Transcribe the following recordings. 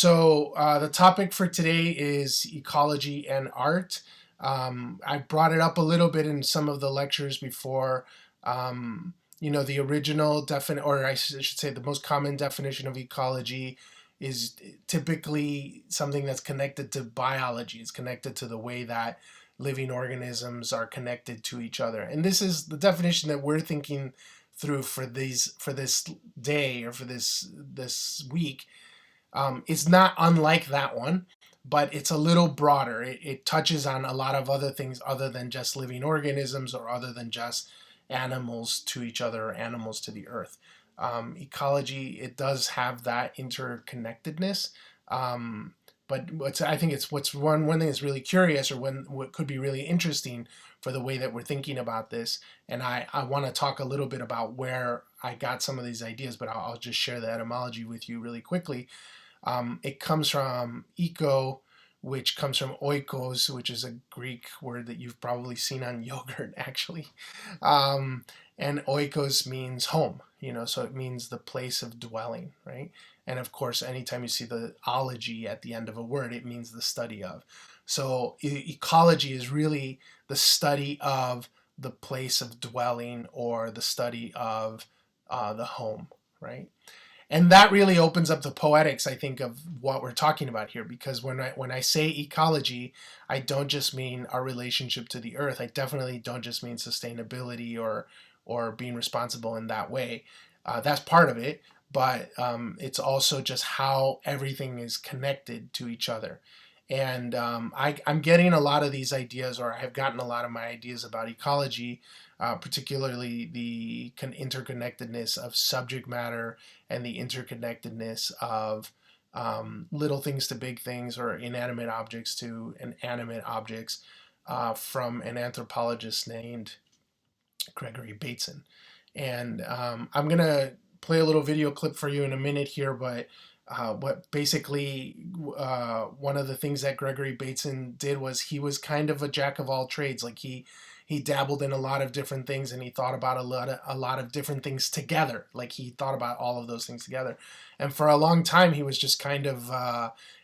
The topic for today is ecology and art. I brought it up a little bit in some of the lectures before. The original or I should say the most common definition of ecology is typically something that's connected to biology. It's connected to the way that living organisms are connected to each other. And this is the definition that we're thinking through for this day or for this week. It's not unlike that one, but it's a little broader. It touches on a lot of other things other than just living organisms or other than just animals to each other or animals to the earth. Ecology, it does have that interconnectedness. But I think it's one thing that's really curious, or what could be really interesting for the way that we're thinking about this. And I want to talk a little bit about where I got some of these ideas, but I'll just share the etymology with you really quickly. It comes from eco, which comes from oikos, which is a Greek word that you've probably seen on yogurt, actually. And oikos means home, so it means the place of dwelling, right? And of course, anytime you see the ology at the end of a word, it means the study of. So ecology is really the study of the place of dwelling or the study of the home, right? And that really opens up the poetics, I think, of what we're talking about here. Because when I say ecology, I don't just mean our relationship to the earth. I definitely don't just mean sustainability or being responsible in that way. That's part of it, but it's also just how everything is connected to each other. And I'm getting a lot of these ideas, or I have gotten a lot of my ideas about ecology, particularly the interconnectedness of subject matter and the interconnectedness of little things to big things, or inanimate objects to animate objects, from an anthropologist named Gregory Bateson. And I'm going to play a little video clip for you in a minute here, but what basically one of the things that Gregory Bateson did was he was kind of a jack of all trades. Like he dabbled in a lot of different things, and he thought about a lot of different things together. Like he thought about all of those things together. And for a long time, he was just kind of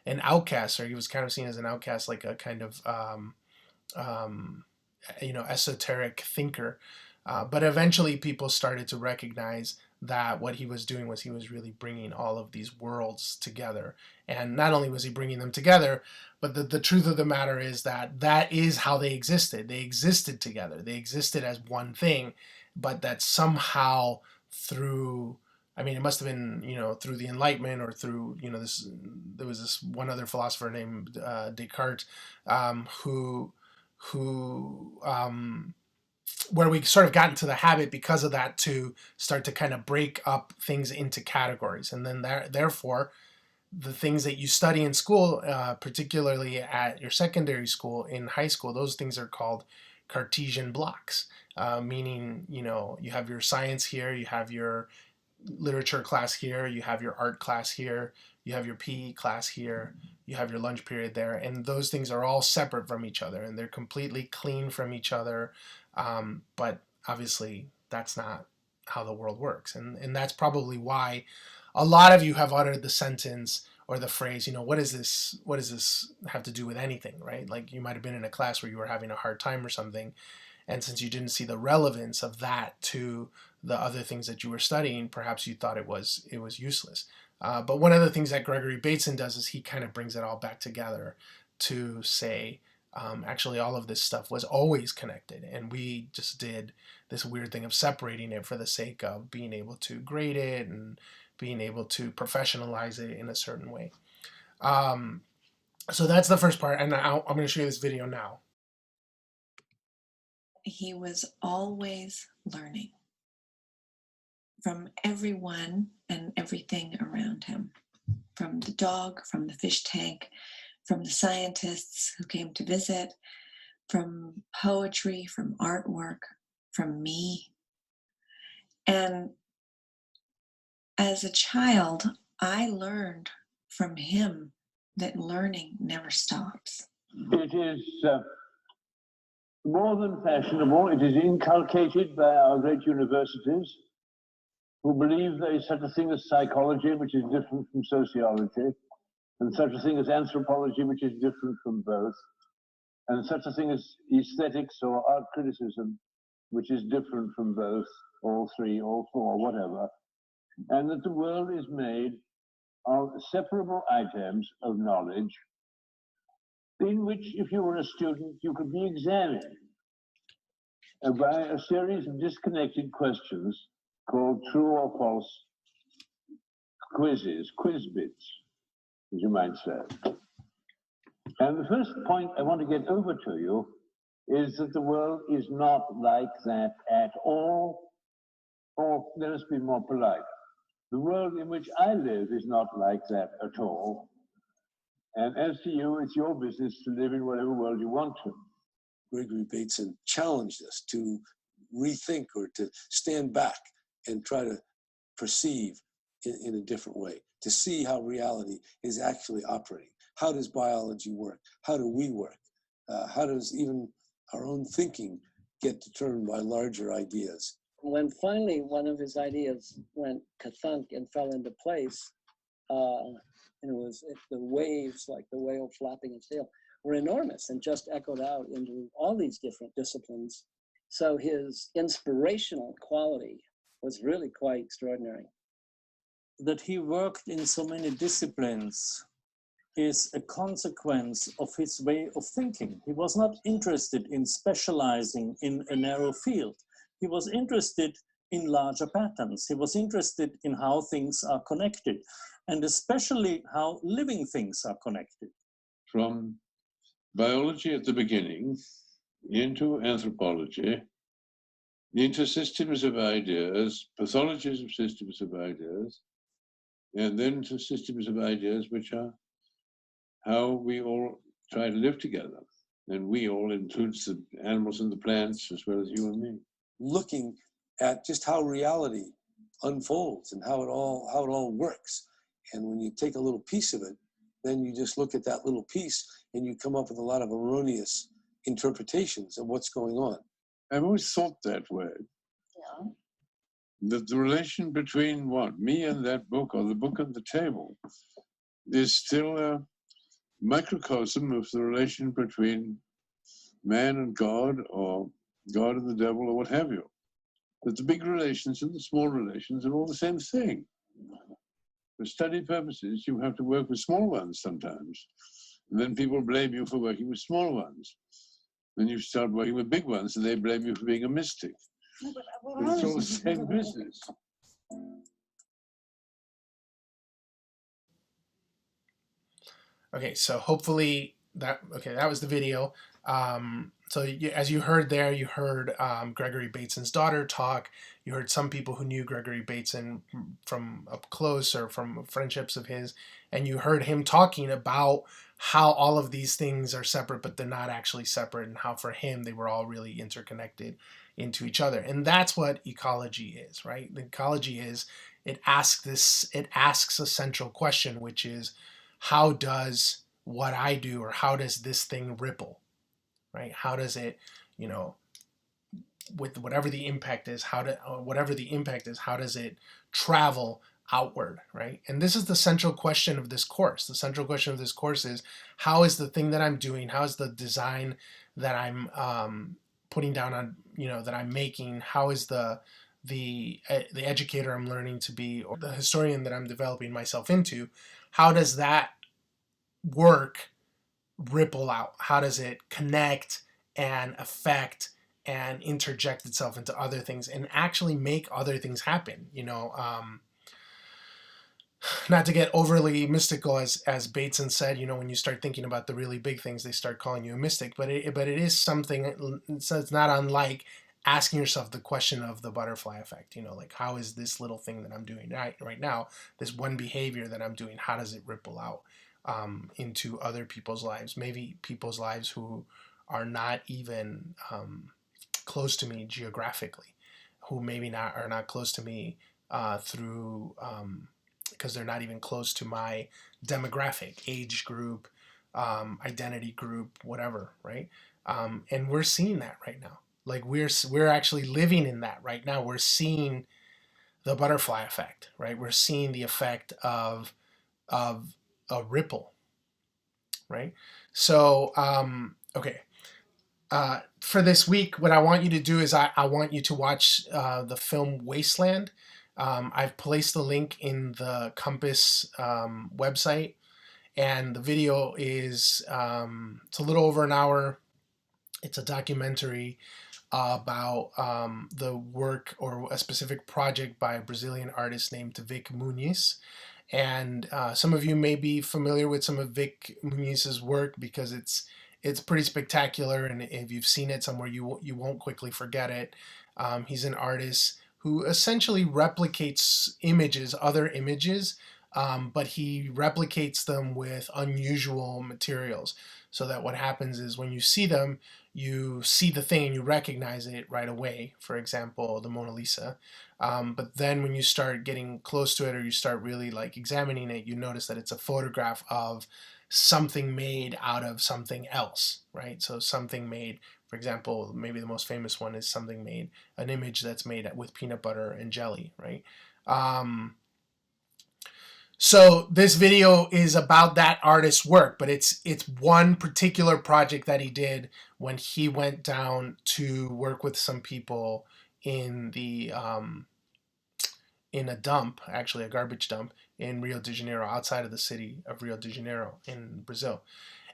an outcast, or he was kind of seen as an outcast, like a kind of esoteric thinker. But eventually people started to recognize that what he was doing was he was really bringing all of these worlds together. And not only was he bringing them together, but the truth of the matter is that is how they existed. They existed together. They existed as one thing, but that somehow through, it must have been, through the Enlightenment, or through, there was this one other philosopher named Descartes, who where we sort of got into the habit because of that to start to kind of break up things into categories. And then therefore, the things that you study in school, particularly at your secondary school, in high school, those things are called Cartesian blocks, meaning, you have your science here, you have your literature class here, you have your art class here, you have your PE class here, you have your lunch period there, and those things are all separate from each other, and they're completely clean from each other. But obviously, that's not how the world works, and that's probably why a lot of you have uttered the sentence or the phrase, what does this have to do with anything, right? Like you might have been in a class where you were having a hard time or something, and since you didn't see the relevance of that to the other things that you were studying, perhaps you thought it was useless. But one of the things that Gregory Bateson does is he kind of brings it all back together to say, actually all of this stuff was always connected, and we just did this weird thing of separating it for the sake of being able to grade it and being able to professionalize it in a certain way. So that's the first part, and I'm going to show you this video now. He was always learning from everyone and everything around him, from the dog, from the fish tank, from the scientists who came to visit, from poetry, from artwork, from me. And as a child, I learned from him that learning never stops. It is more than fashionable. It is inculcated by our great universities, who believe there is such a thing as psychology, which is different from sociology. and such a thing as anthropology, which is different from both, and such a thing as aesthetics or art criticism, which is different from both, all three, all four, whatever, and that the world is made of separable items of knowledge in which, if you were a student, you could be examined by a series of disconnected questions called true or false quizzes, quiz bits, as you might say. And the first point I want to get over to you is that the world is not like that at all, or let us be more polite. The world in which I live is not like that at all. And as to you, it's your business to live in whatever world you want to. Gregory Bateson challenged us to rethink or to stand back and try to perceive in a different way, to see how reality is actually operating. How does biology work? How do we work? How does even our own thinking get determined by larger ideas? When finally one of his ideas went ka-thunk and fell into place, and it was the waves, like the whale flapping its tail, were enormous and just echoed out into all these different disciplines. So his inspirational quality was really quite extraordinary. That he worked in so many disciplines is a consequence of his way of thinking. He was not interested in specializing in a narrow field. He was interested in larger patterns. He was interested in how things are connected, and especially how living things are connected. From biology at the beginning into anthropology, into systems of ideas, pathologies of systems of ideas, and then to systems of ideas which are how we all try to live together. And we all includes the animals and the plants as well as you and me. Looking at just how reality unfolds and how it all works. And when you take a little piece of it, then you just look at that little piece and you come up with a lot of erroneous interpretations of what's going on. I've always thought that way. Yeah. That the relation between what, me and that book, or the book on the table, is still a microcosm of the relation between man and God, or God and the devil, or what have you. That the big relations and the small relations are all the same thing. For study purposes, you have to work with small ones sometimes. And then people blame you for working with small ones. Then you start working with big ones, and they blame you for being a mystic. But it's all the same business. Okay, so hopefully that was the video. As you heard there, you heard Gregory Bateson's daughter talk. You heard some people who knew Gregory Bateson from up close or from friendships of his, and you heard him talking about how all of these things are separate, but they're not actually separate, and how for him they were all really interconnected into each other. And that's what ecology is, right? The ecology is it asks a central question, which is, how does what I do, or how does this thing ripple, right? How does it, with whatever the impact is, how does it travel outward, right? And this is the central question of this course. The central question of this course is, how is the thing that I'm doing, how is the design that I'm putting down on, that I'm making, how is the educator I'm learning to be, or the historian that I'm developing myself into, how does that work ripple out? How does it connect and affect and interject itself into other things and actually make other things happen? Not to get overly mystical, as Bateson said, when you start thinking about the really big things, they start calling you a mystic. But it is something. It's not unlike asking yourself the question of the butterfly effect. Like, how is this little thing that I'm doing right now, this one behavior that I'm doing, how does it ripple out into other people's lives? Maybe people's lives who are not even close to me geographically, who maybe are not close to me through. Because they're not even close to my demographic, age group, identity group, whatever, right? And we're seeing that right now. Like we're actually living in that right now. We're seeing the butterfly effect, right? We're seeing the effect of a ripple, right? So, okay. For this week, what I want you to do is I want you to watch the film Wasteland. I've placed the link in the Compass website, and the video is it's a little over an hour. It's a documentary about the work or a specific project by a Brazilian artist named Vic Muniz. And some of you may be familiar with some of Vic Muniz's work because it's pretty spectacular, and if you've seen it somewhere, you won't quickly forget it. He's an artist who essentially replicates images, other images, but he replicates them with unusual materials. So that what happens is when you see them, you see the thing and you recognize it right away. For example, the Mona Lisa. But then when you start getting close to it or you start really like examining it, you notice that it's a photograph of something made out of something else, right? So something made, for example, maybe the most famous one is something made, an image that's made with peanut butter and jelly, right? So this video is about that artist's work, but it's one particular project that he did when he went down to work with some people in the in a dump, actually a garbage dump in Rio de Janeiro, outside of the city of Rio de Janeiro in Brazil.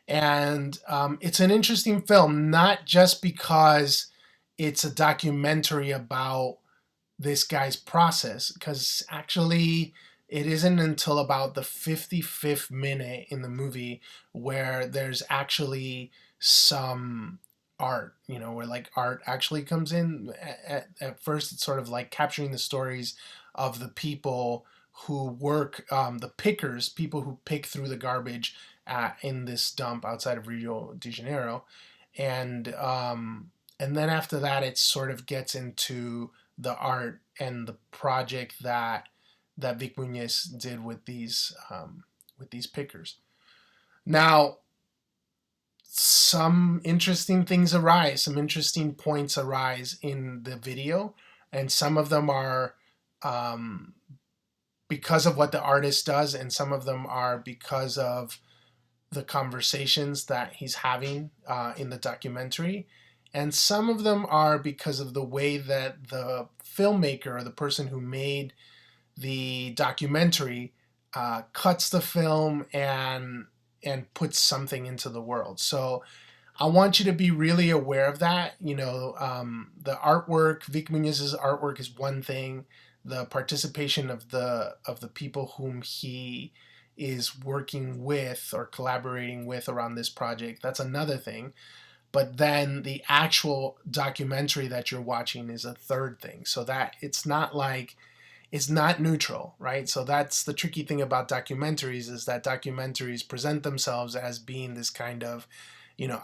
And it's an interesting film, not just because it's a documentary about this guy's process, because actually it isn't until about the 55th minute in the movie where there's actually some art, where like art actually comes in. At first it's sort of like capturing the stories of the people who work, the pickers, people who pick through the garbage in this dump outside of Rio de Janeiro. And then after that it sort of gets into the art and the project that Vic Muniz did with these pickers. Now, some interesting things arise, some interesting points arise in the video, and some of them are because of what the artist does, and some of them are because of the conversations that he's having in the documentary. And some of them are because of the way that the filmmaker or the person who made the documentary cuts the film and puts something into the world. So I want you to be really aware of that. The artwork, Vic Muniz's artwork is one thing. The participation of the people whom he is working with or collaborating with around this project, that's another thing. But then the actual documentary that you're watching is a third thing. So that it's not neutral, right? So that's the tricky thing about documentaries, is that documentaries present themselves as being this kind of,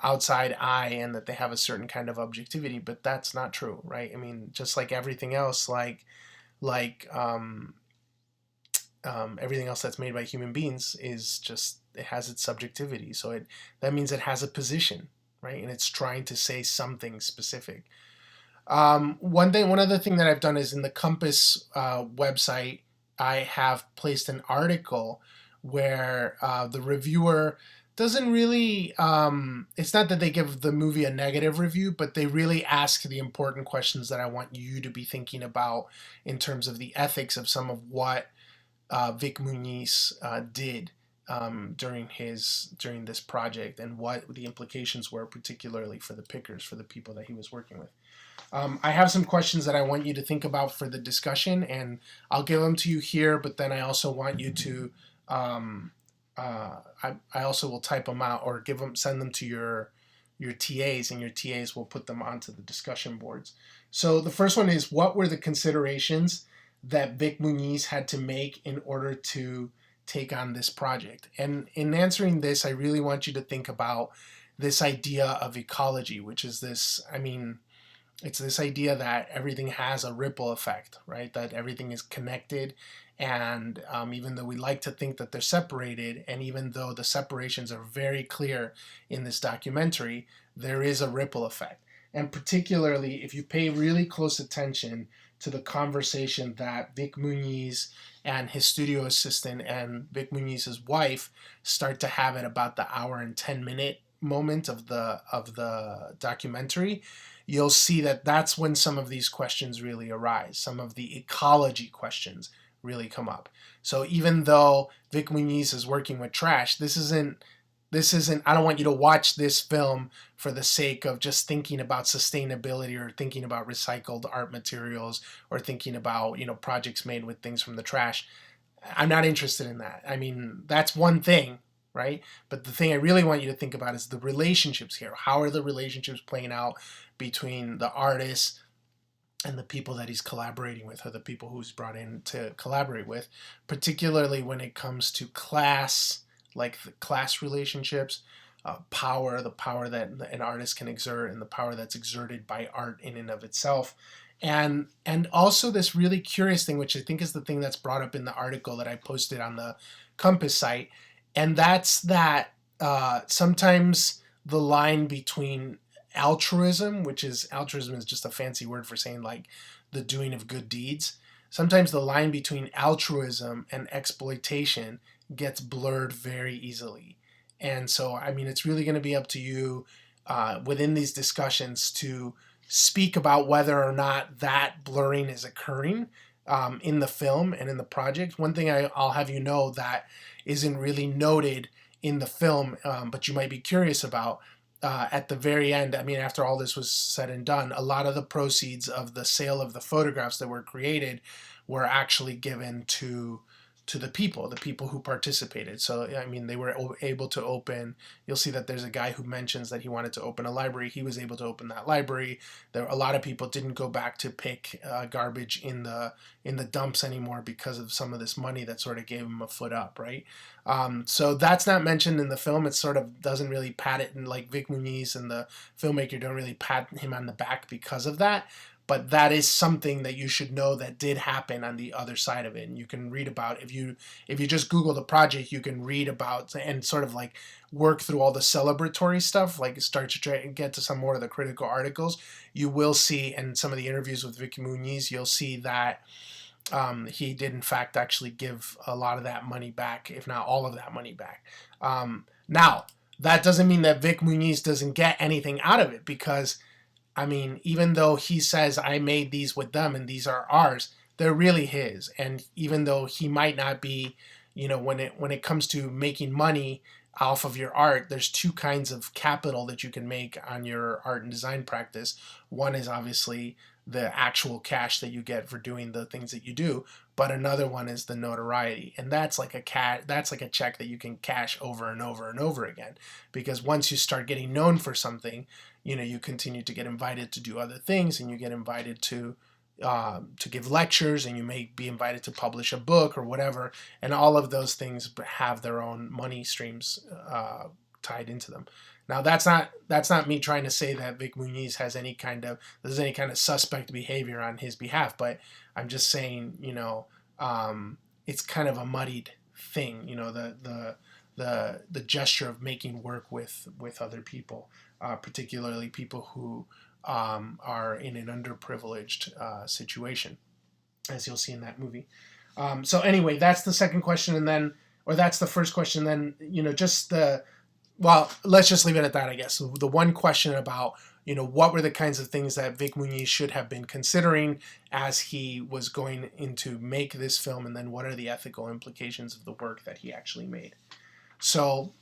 outside eye, and that they have a certain kind of objectivity, but that's not true, right? I mean, just like everything else, everything else that's made by human beings is just, it has its subjectivity. So that means it has a position, right? And it's trying to say something specific. One other thing that I've done is in the Compass website, I have placed an article where the reviewer doesn't really, it's not that they give the movie a negative review, but they really ask the important questions that I want you to be thinking about in terms of the ethics of some of what Vic Muniz did during this project, and what the implications were, particularly for the pickers, for the people that he was working with. I have some questions that I want you to think about for the discussion, and I'll give them to you here, but then I also want you to, I also will type them out or send them to your TAs, and your TAs will put them onto the discussion boards. So the first one is, what were the considerations that Vic Muniz had to make in order to take on this project? And in answering this, I really want you to think about this idea of ecology, which is this, it's this idea that everything has a ripple effect, right? That everything is connected. And even though we like to think that they're separated, and even though the separations are very clear in this documentary, there is a ripple effect. And particularly, if you pay really close attention to the conversation that Vic Muniz and his studio assistant and Vic Muniz's wife start to have at about the hour and 10-minute moment of the documentary, you'll see that that's when some of these questions really arise. Some of the ecology questions really come up. So even though Vic Muniz is working with trash, this isn't I don't want you to watch this film for the sake of just thinking about sustainability or thinking about recycled art materials or thinking about, projects made with things from the trash. I'm not interested in that. I mean, that's one thing, right? But the thing I really want you to think about is the relationships here. How are the relationships playing out between the artist and the people that he's collaborating with, or the people who's brought in to collaborate with, particularly when it comes to class, like the class relationships, power, the power that an artist can exert, and the power that's exerted by art in and of itself. And also this really curious thing, which I think is the thing that's brought up in the article that I posted on the Compass site, and that's that sometimes the line between altruism is just a fancy word for saying like the doing of good deeds. Sometimes the line between altruism and exploitation gets blurred very easily. And so, I mean, it's really going to be up to you within these discussions to speak about whether or not that blurring is occurring in the film and in the project. One thing I'll have you know that isn't really noted in the film, but you might be curious about, at the very end, I mean, after all this was said and done, a lot of the proceeds of the sale of the photographs that were created were actually given to the people who participated. So, I mean, they were able to open, you'll see that there's a guy who mentions that he wanted to open a library. He was able to open that library. A lot of people didn't go back to pick garbage in the dumps anymore because of some of this money that sort of gave him a foot up, right? So that's not mentioned in the film. It sort of doesn't really pat it, and like Vic Muniz and the filmmaker don't really pat him on the back because of that. But that is something that you should know that did happen on the other side of it. And you can read about, if you just Google the project, you can read about and sort of like work through all the celebratory stuff, like start to try and get to some more of the critical articles. You will see in some of the interviews with Vic Muniz, you'll see that he did in fact actually give a lot of that money back, if not all of that money back. Now, that doesn't mean that Vic Muniz doesn't get anything out of it, because I mean, even though he says I made these with them and these are ours, they're really his. And even though he might not be, when it comes to making money off of your art, there's two kinds of capital that you can make on your art and design practice. One is obviously the actual cash that you get for doing the things that you do, but another one is the notoriety, and that's like a check that you can cash over and over and over again, because once you start getting known for something, you continue to get invited to do other things, and you get invited to give lectures, and you may be invited to publish a book or whatever, and all of those things have their own money streams tied into them. Now, that's not me trying to say that Vic Muniz has any kind of suspect behavior on his behalf, but I'm just saying, it's kind of a muddied thing, the gesture of making work with other people, particularly people who are in an underprivileged situation, as you'll see in that movie. So anyway, that's the second question, that's the first question. Then, let's just leave it at that, I guess. So the one question about, what were the kinds of things that Vic Muniz should have been considering as he was going in to make this film, and then what are the ethical implications of the work that he actually made. So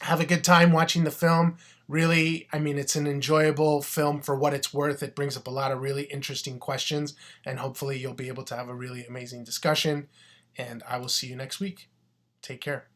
have a good time watching the film. Really, I mean, it's an enjoyable film for what it's worth. It brings up a lot of really interesting questions, and hopefully you'll be able to have a really amazing discussion. And I will see you next week. Take care.